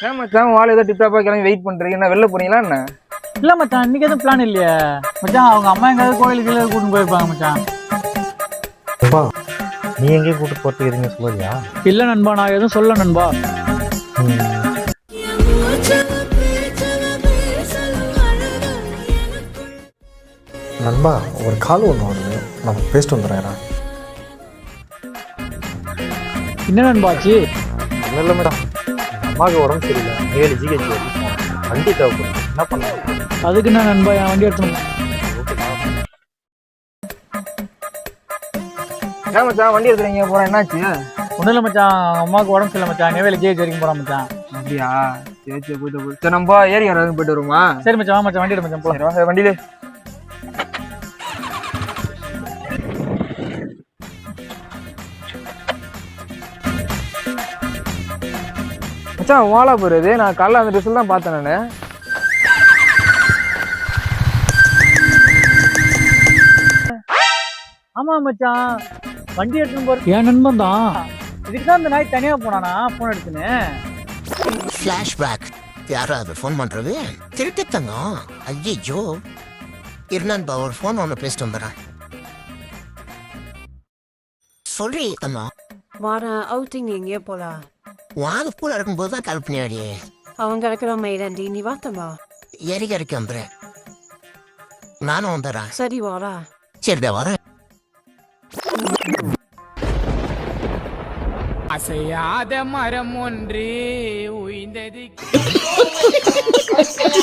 ஏன் மச்சான் வாழை ஏதோ டிப்டாப்பா கிளம்பி வெயிட் பண்றீங்க, என்ன வெளில போறீங்களா என்ன? இல்ல மச்சான், இன்னைக்கு எதுவும் பிளான் இல்லையே மச்சான். அவங்க அம்மா எங்கேயாவது கோயிலுக்கு கூட்டிட்டு போயிருப்பாங்க மச்சான். நீ எங்கேயும் கூட்டு போறதுக்கு எதுவுமே சொல்லுறியா? இல்ல நண்பா, நான் எதுவும் சொல்ல நண்பா. நண்பா ஒரு கால் ஒன்று வருது, நம்ம பேசிட்டு வந்துடுறேன். என்ன நண்பாச்சு? ஒன்றும் இல்லை மேடம், அம்மாவுக்கு உடம்பு சரியில்லை, நேரு ஜிஹெச் வண்டி தேவைப்படும், என்ன பண்ணலாம்? அதுக்கு என்ன நண்பா, என் வண்டி எடுத்துணும். ஏன் மச்சான் வண்டி எடுத்துறீங்க போறேன், என்னாச்சு? ஒன்றும் இல்லை மச்சான், அம்மாவுக்கு உடம்பு சரியில்லை மச்சான், நெவேலி ஜிஹெச் வரைக்கும் போகிறான் மச்சான். அப்படியா? சரி சரி, போயிட்டு சரி நம்ம ஏறி யாராவது போயிட்டு வருமா? சரி மச்சான், வா மச்சான், வண்டி எடு மச்சான், போலாம். சரி வண்டியில மச்சான் ஓலா போறது. நான் காலைல அந்த ட்ரெஸ்ஸில் தான் பார்த்தேன் நான். ஆமா மச்சான், வண்டி எடுத்துன்னு போற என் நண்பன் தான். இதுக்கு தான் இந்த நாய் தனியா போனானா போன் எடுத்துன்னு. ஃபிளாஷ்பேக். யாராவது ஃபோன் பண்றது? திருப்பித்தங்க. ஐயோ இருந்தான்பா, ஒரு ஃபோன் ஒன்று பேசிட்டு வந்துடுறேன். சொல்லி தந்தா வார அவுட்டிங் எங்கேயோ போலாம். வாங்க கூட இருக்கும்போது தான் கால் பண்ணியாடி. அவங்க இருக்கிற மைதாண்டி நீ வாத்தமா. எரிகரைக்கு வந்துடுறேன், நானும் வந்துடுறேன். சரி வாரா. சரிடா வரேன். அசையாத மரம் ஒன்று உய்ந்தது.